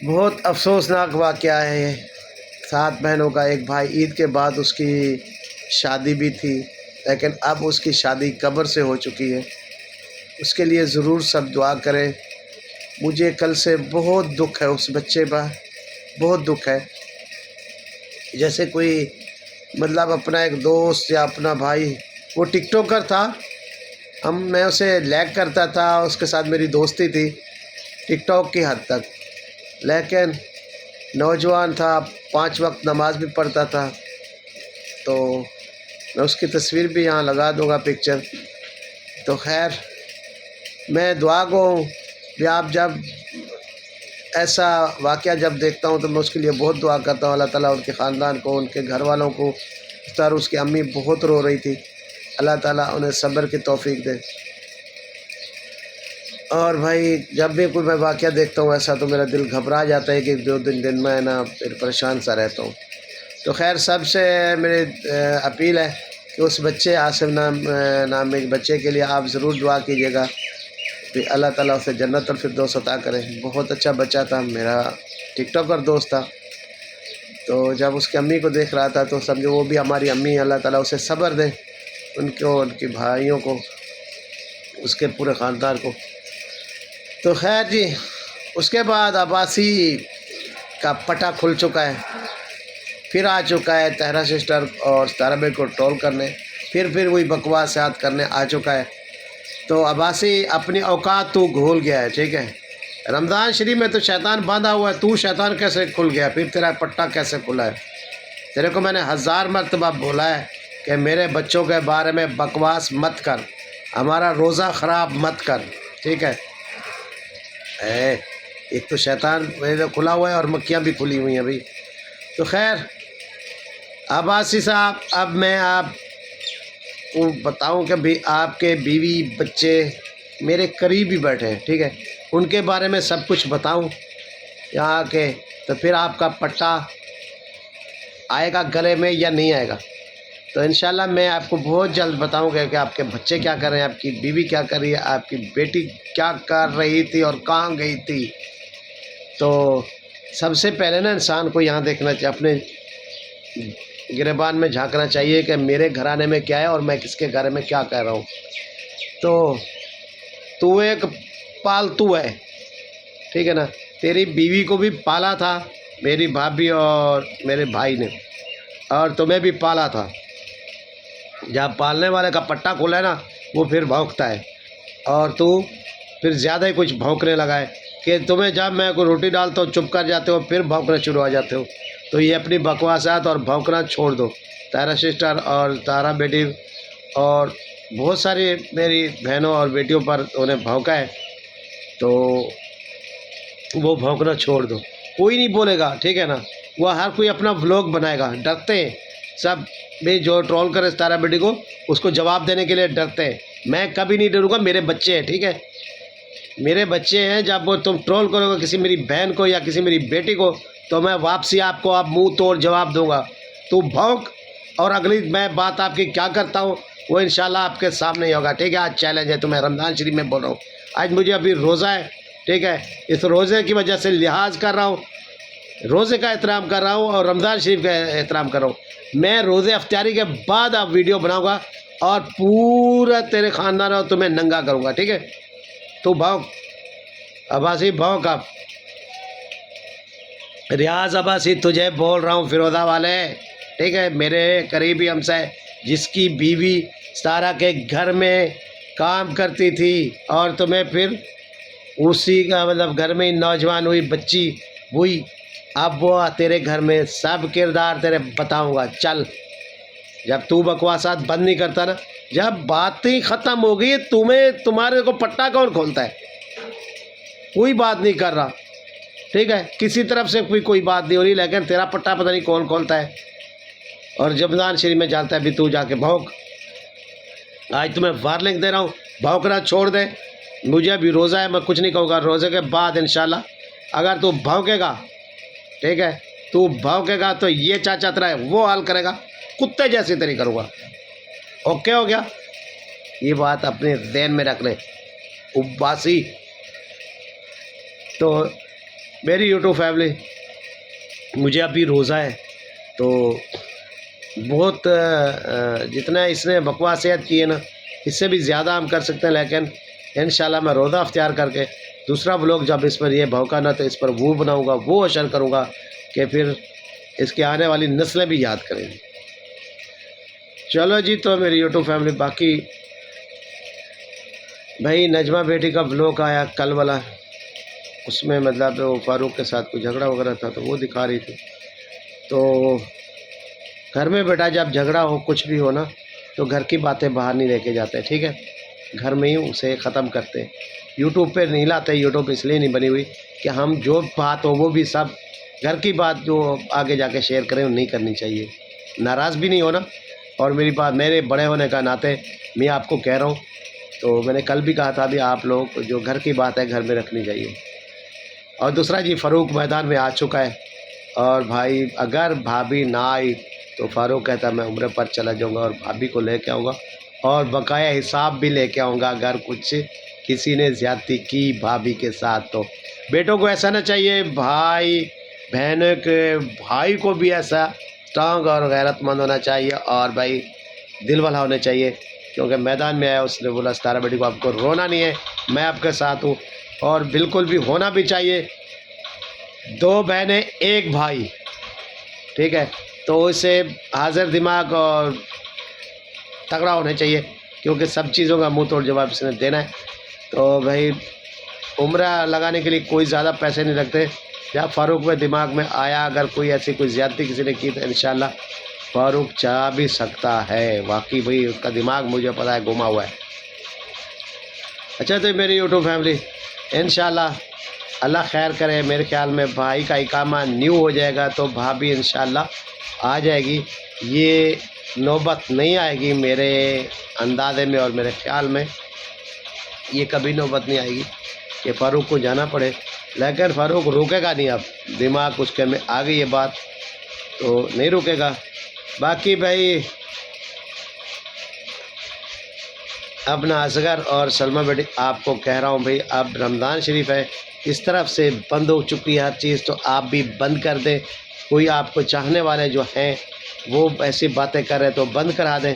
بہت افسوسناک واقعہ ہے یہ. 7 بہنوں کا ایک بھائی، عید کے بعد اس کی شادی بھی تھی، لیکن اب اس کی شادی قبر سے ہو چکی ہے. اس کے لیے ضرور سب دعا کریں. مجھے کل سے بہت دکھ ہے اس بچے پر، بہت دکھ ہے. جیسے کوئی مطلب اپنا ایک دوست یا اپنا بھائی، وہ ٹک ٹاکر تھا، میں اسے لائک کرتا تھا، اس کے ساتھ میری دوستی تھی ٹک ٹاک کی حد تک، لیکن نوجوان تھا، 5 وقت نماز بھی پڑھتا تھا. تو میں اس کی تصویر بھی یہاں لگا دوں گا، پکچر. تو خیر، میں دعا کو ہوں کہ آپ جب ایسا واقعہ جب دیکھتا ہوں تو میں اس کے لیے بہت دعا کرتا ہوں. اللہ تعالیٰ ان کے خاندان کو، ان کے گھر والوں کو، اس طرح اس کی امی بہت رو رہی تھی، اللہ تعالیٰ انہیں صبر کی توفیق دے. اور بھائی جب بھی کوئی میں واقعہ دیکھتا ہوں ایسا تو میرا دل گھبرا جاتا ہے کہ 2 دن میں نا پھر پریشان سا رہتا ہوں. تو خیر، سب سے میری اپیل ہے کہ اس بچے عاصم نام ایک بچے کے لیے آپ ضرور دعا کیجیے گا کہ اللہ تعالیٰ اسے جنت الفردوس عطا کرے. بہت اچھا بچہ تھا، میرا ٹک ٹاکر دوست تھا. تو جب اس کی امی کو دیکھ رہا تھا تو سمجھو وہ بھی ہماری امی. اللہ تعالیٰ اسے صبر دے، ان کو، ان کے بھائیوں کو، اس کے پورے خاندان کو. تو خیر جی، اس کے بعد عباسی کا پٹا کھل چکا ہے. پھر آ چکا ہے طاہرہ سسٹر اور ستارہ بیگ کو ٹرول کرنے، پھر وہی بکواسات کرنے آ چکا ہے. تو عباسی اپنی اوقات تو بھول گیا ہے، ٹھیک ہے. رمضان شریف میں تو شیطان باندھا ہوا ہے، تو شیطان کیسے کھل گیا؟ پھر تیرا پٹا کیسے کھلا ہے؟ تیرے کو میں نے 1000 مرتبہ بولا ہے کہ میرے بچوں کے بارے میں بکواس مت کر، ہمارا روزہ خراب مت کر، ٹھیک ہے. ایک تو شیطان کھلا ہوا ہے اور مکھیاں بھی کھلی ہوئی ہیں ابھی. تو خیر عباسی صاحب، اب میں آپ کو بتاؤں کہ بھی آپ کے بیوی بچے میرے قریب ہی بیٹھے ہیں، ٹھیک ہے، ان کے بارے میں سب کچھ بتاؤں یہاں کے، تو پھر آپ کا پٹا آئے گا گلے میں یا نہیں آئے گا. تو انشاءاللہ میں آپ کو بہت جلد بتاؤں گا کہ آپ کے بچے کیا کر رہے ہیں، آپ کی بیوی کیا کر رہی ہے، آپ کی بیٹی کیا کر رہی تھی اور کہاں گئی تھی. تو سب سے پہلے نا انسان کو یہاں دیکھنا چاہیے، اپنے گریبان میں جھانکنا چاہیے کہ میرے گھرانے میں کیا ہے اور میں کس کے گھر میں کیا کہہ رہا ہوں. تو ایک پالتو ہے، ٹھیک ہے نا. تیری بیوی کو بھی پالا تھا میری بھابھی اور میرے بھائی نے، اور تمہیں بھی پالا تھا. جب پالنے والے کا پٹا کھلا ہے نا، وہ پھر بھونکتا ہے، اور تو پھر زیادہ ہی کچھ بھونکنے لگا ہے کہ تمہیں جب میں کوئی روٹی ڈالتا ہوں چپ کر جاتے ہو، پھر بھونکنا شروع ہو جاتے ہو. تو یہ اپنی بکواسات اور بھونکنا چھوڑ دو. طاہرہ سسٹر اور طاہرہ بیٹی اور بہت ساری میری بہنوں اور بیٹیوں پر انہیں بھونکا ہے، تو وہ بھونکنا چھوڑ دو. کوئی نہیں بولے گا، ٹھیک ہے نا. وہ ہر کوئی اپنا ولاگ بنائے گا، ڈرتے ہیں سب بھی. جو ٹرول کرے ستارہ بیٹی کو، اس کو جواب دینے کے لیے ڈرتے ہیں. میں کبھی نہیں ڈروں گا، میرے بچے ہیں، ٹھیک ہے، میرے بچے ہیں. جب وہ تم ٹرول کرو گے کسی میری بہن کو یا کسی میری بیٹی کو، تو میں واپسی آپ کو اب منہ توڑ جواب دوں گا. تو بھونک، اور اگلی میں بات آپ کی کیا کرتا ہوں وہ انشاءاللہ آپ کے سامنے ہی ہوگا، ٹھیک ہے. آج چیلنج ہے تمہیں، رمضان شریف میں بول رہا ہوں. آج مجھے ابھی روزہ ہے، ٹھیک ہے. اس روزے کی وجہ سے لحاظ کر رہا ہوں، روزے کا احترام کر رہا ہوں اور رمضان شریف کا احترام کر رہا ہوں. میں روزے افطاری کے بعد آپ ویڈیو بناؤں گا اور پورا تیرے خاندان اور تمہیں ننگا کروں گا، ٹھیک ہے. تو بھونک عباسی، بھونک. آپ ریاض عباسی تجھے بول رہا ہوں، فیروزہ والے، ٹھیک ہے، میرے قریبی ہمسائے جس کی بیوی ستارہ کے گھر میں کام کرتی تھی اور تمہیں پھر اسی کا مطلب گھر میں نوجوان ہوئی بچی ہوئی، اب وہ تیرے گھر میں سب کردار تیرے بتاؤں گا. چل، جب تو بکواسات بند نہیں کرتا نا، جب باتیں ختم ہو گئی، تمہارے کو پٹا کون کھولتا ہے؟ کوئی بات نہیں کر رہا، ٹھیک ہے، کسی طرف سے کوئی بات نہیں ہو رہی، لیکن تیرا پٹا پتہ نہیں کون کھولتا ہے. اور رمضان شریف میں جانتا ہے بھی تو جا کے بھونک. آج تمہیں وارننگ دے رہا ہوں، بھونکنا چھوڑ دے. مجھے ابھی روزہ ہے، میں کچھ نہیں کہوں گا. روزے کے بعد انشاءاللہ اگر تو بھونکے گا، ٹھیک ہے، تو بھونکے گا تو یہ چاچا تیرا ہے وہ حال کرے گا، کتے جیسی تیری کروں گا. اوکے ہو گیا؟ یہ بات اپنے ذہن میں رکھ لیں عباسی. تو میری یوٹیوب فیملی، مجھے ابھی روزہ ہے تو بہت جتنا اس نے بکواسیت کی ہے نا اس سے بھی زیادہ ہم کر سکتے ہیں، لیکن انشاءاللہ میں روزہ اختیار کر کے دوسرا بلاگ جب اس پر یہ بھوکا نہ تو اس پر وہ بناؤں گا، وہ اشر کروں گا کہ پھر اس کی آنے والی نسلیں بھی یاد کریں گی۔ چلو جی، تو میری یوٹیوب فیملی، باقی بھائی نجمہ بیٹی کا بلاگ آیا کل والا، اس میں مطلب وہ فاروق کے ساتھ کوئی جھگڑا وغیرہ تھا تو وہ دکھا رہی تھی۔ تو گھر میں بیٹا جب جھگڑا ہو کچھ بھی ہو نا تو گھر کی باتیں باہر نہیں لے کے جاتے، ٹھیک ہے، گھر میں ہی اسے ختم کرتے ہیں، یوٹیوب پہ نہیں لاتے۔ یوٹیوب اس لیے نہیں بنی ہوئی کہ ہم جو بات ہو وہ بھی سب گھر کی بات جو آگے جا کے شیئر کریں وہ نہیں کرنی چاہیے، ناراض بھی نہیں ہونا۔ اور میری بات میرے بڑے ہونے کا ناطے میں آپ کو کہہ رہا ہوں، تو میں نے کل بھی کہا تھا بھی آپ لوگ جو گھر کی بات ہے گھر میں رکھنی چاہیے۔ اور دوسرا جی، فاروق میدان میں آ چکا ہے، اور بھائی اگر بھابھی نہ آئی تو فاروق کہتا ہے میں عمرے پر چلا جاؤں گا اور بھابھی کو لے کے آؤں گا اور بقایا حساب بھی لے کے آؤں گا اگر کچھ کسی نے زیادتی کی بھابھی کے ساتھ تو۔ بیٹوں کو ایسا نہ چاہیے، بھائی بہنوں کے بھائی کو بھی ایسا اسٹرانگ اور غیرت مند ہونا چاہیے اور بھائی دل والا ہونا چاہیے، کیونکہ میدان میں آیا اس نے بولا ستارہ بیٹی کو آپ کو رونا نہیں ہے، میں آپ کے ساتھ ہوں، اور بالکل بھی ہونا بھی چاہیے، دو بہنیں ایک بھائی، ٹھیک ہے، تو اسے حاضر دماغ اور تگڑا ہونا چاہیے، کیونکہ سب چیزوں کا منہ توڑ جواب اس نے دینا ہے۔ تو بھائی عمرہ لگانے کے لیے کوئی زیادہ پیسے نہیں رکھتے، جب فاروق میں دماغ میں آیا اگر کوئی ایسی کوئی زیادتی کسی نے کی تو انشاءاللہ فاروق چاہ بھی سکتا ہے، واقعی بھائی اس کا دماغ مجھے پتہ ہے گھما ہوا ہے۔ اچھا، تو میری یوٹیوب فیملی، انشاءاللہ اللہ خیر کرے، میرے خیال میں بھائی کا اقامہ نیو ہو جائے گا تو بھابھی انشاءاللہ آ جائے گی، یہ نوبت نہیں آئے گی میرے اندازے میں اور میرے خیال میں یہ کبھی نوبت نہیں آئے گی کہ فاروق کو جانا پڑے، لیکن فاروق رکے گا نہیں، اب دماغ اس کے میں آ گئی یہ بات تو نہیں رکے گا۔ باقی بھائی اپنا اصغر اور سلمہ بیٹی آپ کو کہہ رہا ہوں بھائی اب رمضان شریف ہے، اس طرف سے بند ہو چکی ہے ہر چیز، تو آپ بھی بند کر دیں، کوئی آپ کو چاہنے والے جو ہیں وہ ایسی باتیں کر رہے تو بند کرا دیں،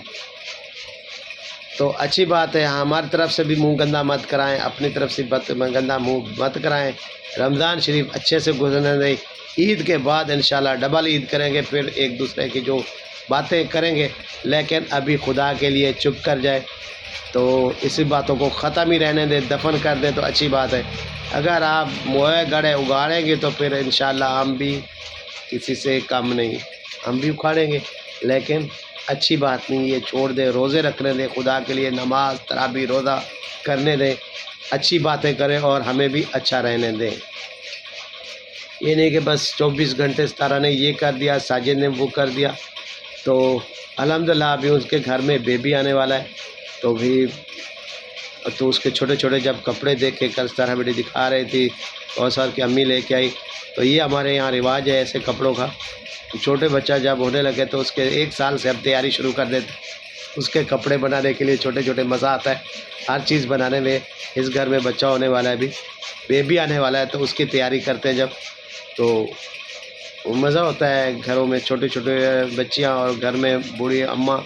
تو اچھی بات ہے۔ ہماری طرف سے بھی منہ گندہ مت کرائیں، اپنی طرف سے گندہ منہ مت کرائیں، رمضان شریف اچھے سے گزرنے دیں، عید کے بعد انشاءاللہ ڈبل عید کریں گے، پھر ایک دوسرے کی جو باتیں کریں گے، لیکن ابھی خدا کے لیے چپ کر جائے، تو اسی باتوں کو ختم ہی رہنے دیں، دفن کر دیں تو اچھی بات ہے۔ اگر آپ موئے گڑے اگاڑیں گے تو پھر انشاءاللہ ہم بھی کسی سے کم نہیں، ہم بھی اکھاڑیں گے، لیکن اچھی بات نہیں، یہ چھوڑ دیں، روزے رکھنے دیں، خدا کے لیے نماز تراویح روزہ کرنے دیں، اچھی باتیں کریں اور ہمیں بھی اچھا رہنے دیں۔ یہ نہیں کہ بس 24 گھنٹے ستارہ نے یہ کر دیا، ساجد نے وہ کر دیا، تو الحمدللہ ابھی اس کے گھر میں بیبی آنے والا ہے، تو بھی تو اس کے چھوٹے چھوٹے جب کپڑے دیکھے کل ستارہ بیٹی دکھا رہی تھی، بہت سال کی امی لے کے آئی، تو یہ ہمارے یہاں رواج ہے ایسے کپڑوں کا، چھوٹے بچہ جب ہونے لگے تو اس کے 1 سال سے اب تیاری شروع کر دیتے، اس کے کپڑے بنانے کے لیے چھوٹے چھوٹے مزہ آتا ہے ہر چیز بنانے میں۔ اس گھر میں بچہ ہونے والا ہے، ابھی بیبی آنے والا ہے، تو اس کی تیاری کرتے ہیں جب، تو مزہ ہوتا ہے، گھروں میں چھوٹے چھوٹے بچیاں اور گھر میں بوڑھی اماں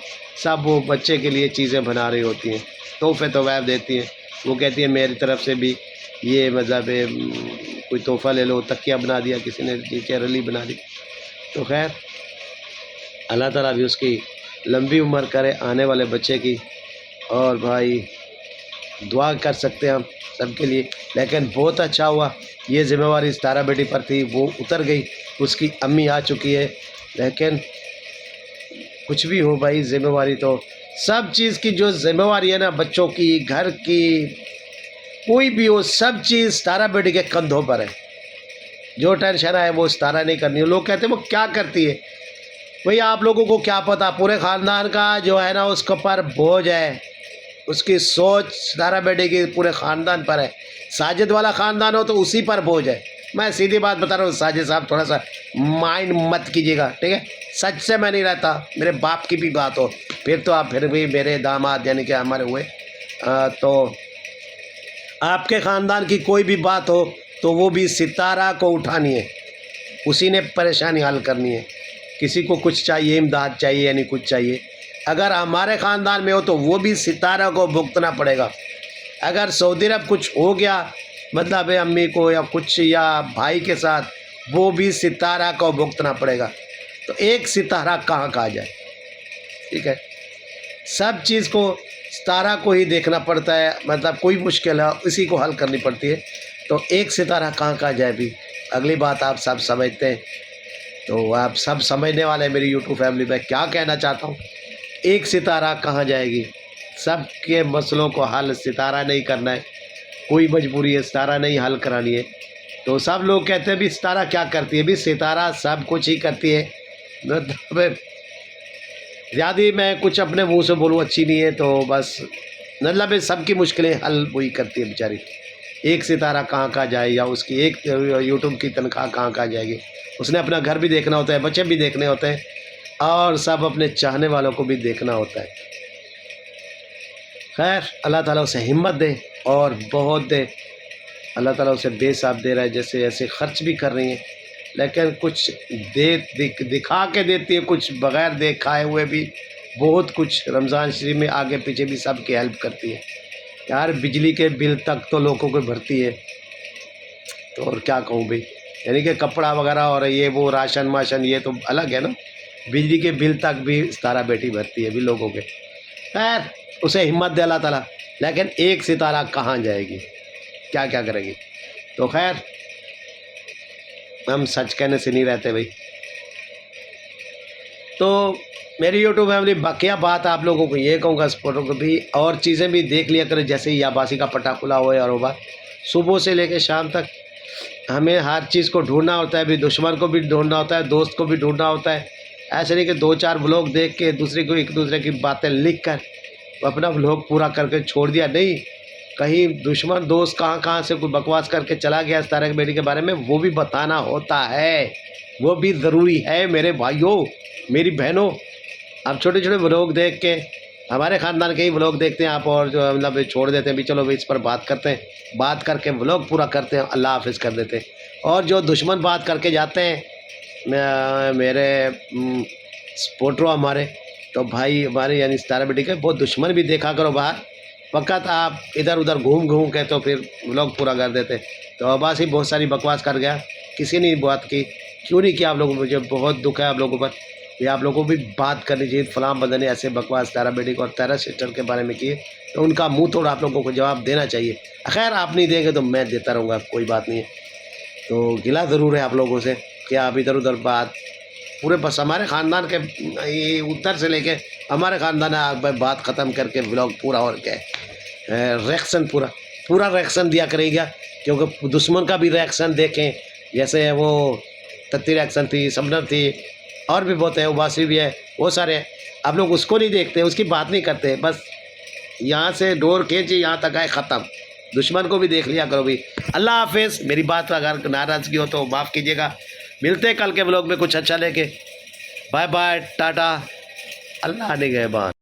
سب وہ بچے کے لیے چیزیں بنا رہی ہوتی ہیں، تحفے تویب دیتی ہیں، وہ کہتی ہیں میری طرف سے بھی یہ مطلب کوئی تحفہ لے لو، تکیہ بنا دیا کسی نے، نیچے رلی بنا دی، تو خیر اللہ تعالیٰ بھی اس کی لمبی عمر کرے آنے والے بچے کی، اور بھائی دعا کر سکتے ہیں ہم سب کے لیے، لیکن بہت اچھا ہوا، یہ ذمہ داری ستارہ بیٹی پر تھی، وہ اتر گئی، اس کی امی آ چکی ہے، لیکن کچھ بھی ہو بھائی ذمہ داری تو سب چیز کی جو ذمہ داری ہے نا، بچوں کی، گھر کی، کوئی بھی ہو، سب چیز ستارہ بیٹی کے کندھوں پر ہے، جو ٹینشن ہے وہ ستارہ نہیں کرنی ہے۔ لوگ کہتے ہیں وہ کیا کرتی ہے، بھئی آپ لوگوں کو کیا پتہ، پورے خاندان کا جو ہے نا اس کے پر بوجھ ہے، اس کی سوچ ستارہ بیٹی کی پورے خاندان پر ہے، ساجد والا خاندان ہو تو اسی پر بوجھ ہے۔ میں سیدھی بات بتا رہا ہوں، ساجد صاحب تھوڑا سا مائنڈ مت کیجیے گا، ٹھیک ہے، سچ سے میں نہیں رہتا، میرے باپ کی بھی بات ہو پھر تو آپ پھر بھی میرے داماد یعنی کہ ہمارے ہوئے، تو آپ کے خاندان کی کوئی بھی بات ہو تو وہ بھی ستارہ کو اٹھانی ہے، اسی نے پریشانی حل کرنی ہے. کسی کو کچھ چاہیے، امداد چاہیے یعنی کچھ چاہیے، اگر ہمارے خاندان میں ہو تو وہ بھی ستارہ کو بھگتنا پڑے گا. اگر سعودی عرب کچھ ہو گیا مطلب امی کو یا کچھ یا بھائی کے ساتھ، وہ بھی ستارہ کو بھگتنا پڑے گا. تو ایک ستارہ کہاں کہا جائے؟ ٹھیک ہے، سب چیز کو ستارہ کو ہی دیکھنا پڑتا ہے، مطلب کوئی مشکل ہے اسی کو حل کرنی پڑتی ہے. تو ایک ستارہ کہاں کہا جائے بھی؟ اگلی بات آپ سب سمجھتے ہیں، تو آپ سب سمجھنے والے میری یوٹیوب فیملی میں کیا کہنا چاہتا ہوں. ایک ستارہ کہاں جائے گی؟ سب کے مسئلوں کو حل ستارہ نہیں کرنا ہے، کوئی مجبوری ہے ستارہ نہیں حل کرانی ہے. تو سب لوگ کہتے ہیں بھی ستارہ کیا کرتی ہے؟ بھی ستارہ سب کچھ ہی کرتی ہے. زیادہ میں کچھ اپنے منہ سے بولوں اچھی نہیں ہے، تو بس مطلب سب کی مشکلیں حل وہی کرتی ہے بیچاری. ایک ستارہ کہاں کہا جائے، یا اس کی ایک یوٹیوب کی تنخواہ کہاں کہا جائے گی؟ اس نے اپنا گھر بھی دیکھنا ہوتا ہے، بچے بھی دیکھنے ہوتے ہیں، اور سب اپنے چاہنے والوں کو بھی دیکھنا ہوتا ہے. خیر اللہ تعالیٰ اسے ہمت دے اور بہت دے. اللہ تعالیٰ اسے بے حساب دے رہا ہے، جیسے ایسے خرچ بھی کر رہی ہیں، لیکن کچھ دکھا کے دیتی ہے، کچھ بغیر دکھائے ہوئے بھی بہت کچھ. رمضان شریف میں آگے پیچھے بھی سب کی ہیلپ کرتی ہے. یار بجلی کے بل تک تو لوگوں کو بھرتی ہے، تو اور کیا کہوں بھائی، یعنی کہ کپڑا وغیرہ اور یہ وہ راشن ماشن یہ تو الگ ہے نا، بجلی کے بل تک بھی ستارہ بیٹی بھرتی ہے بھی لوگوں کے. خیر اسے ہمت دے اللہ تعالیٰ. لیکن ایک ستارہ کہاں جائے گی، کیا کیا کرے گی؟ تو خیر ہم سچ کہنے سے نہیں رہتے بھائی. تو میری یوٹیوب فیملی بقیہ بات آپ لوگوں کو یہ کہوں گا، سپورٹوں کو بھی اور چیزیں بھی دیکھ لیا کرے، جیسے یاباسی کا پٹا کھلا ہوا ہے. اور وہ بات صبح سے لے کے شام تک ہمیں ہر چیز کو ڈھونڈنا ہوتا ہے، بھی دشمن کو بھی ڈھونڈنا ہوتا ہے، دوست کو بھی ڈھونڈنا ہوتا ہے. ایسے نہیں کہ 2-4 بلاگ دیکھ کے دوسرے کو ایک دوسرے کی باتیں لکھ کر اپنا بلاگ پورا کر کے چھوڑ دیا. نہیں، کہیں دشمن دوست کہاں سے کوئی بکواس کر کے چلا گیا ستارہ کی بیٹی کے بارے میں، وہ بھی بتانا ہوتا ہے، وہ بھی ضروری ہے میرے بھائیوں میری بہنوں. آپ چھوٹے چھوٹے بلاگ دیکھ کے ہمارے خاندان کے ہی بلاگ دیکھتے ہیں آپ، اور جو مطلب چھوڑ دیتے ہیں بھی چلو اس پر بات کرتے ہیں، بات کر کے بلاگ پورا کرتے ہیں، اللہ حافظ کر دیتے ہیں. اور جو دشمن بات کر کے جاتے ہیں میرے سپورٹروں ہمارے، تو بھائی ہمارے یعنی ستارہ بیٹی کے بہت دشمن بھی دیکھا کرو باہر. فقط آپ ادھر ادھر گھوم کے تو پھر بلاگ پورا کر دیتے. تو عباس ہی بہت ساری بکواس کر گیا، کسی نے بات کی، کیوں نہیں کیا آپ لوگوں کو؟ مجھے بہت دکھ ہے آپ لوگوں پر. یہ آپ لوگوں کو بھی بات کرنی چاہیے. فلاں بندے نے ایسے بکواس ستارہ بیٹی کو اور تیرا سسٹر کے بارے میں کیے، تو ان کا منہ توڑ آپ لوگوں کو جواب دینا چاہیے. خیر آپ نہیں دیں گے تو میں دیتا رہوں گا، کوئی بات نہیں ہے. تو گلا ضرور ہے آپ لوگوں سے کہ آپ ادھر ادھر بات پورے بس ہمارے خاندان کے اتر سے لے کے ہمارے خاندان آپ بات ختم کر کے بلاگ پورا اور کیا ریئیکشن پورا ریئیکشن دیا کرے گا. کیونکہ دشمن کا بھی ریئیکشن دیکھیں، جیسے وہ تتی ریئیکشن تھی، سمنر تھی، اور بھی بہت ہے، اباسی بھی ہے، وہ سارے آپ لوگ اس کو نہیں دیکھتے، اس کی بات نہیں کرتے. بس یہاں سے ڈور کھینچی یہاں تک آئے ختم. دشمن کو بھی دیکھ لیا کرو بھی. اللہ حافظ. میری بات اگر ناراضگی ہو تو معاف کیجیے گا. ملتے کل کے بلاگ میں کچھ اچھا لے کے. بائے بائے، ٹاٹا، اللہ نگہبان.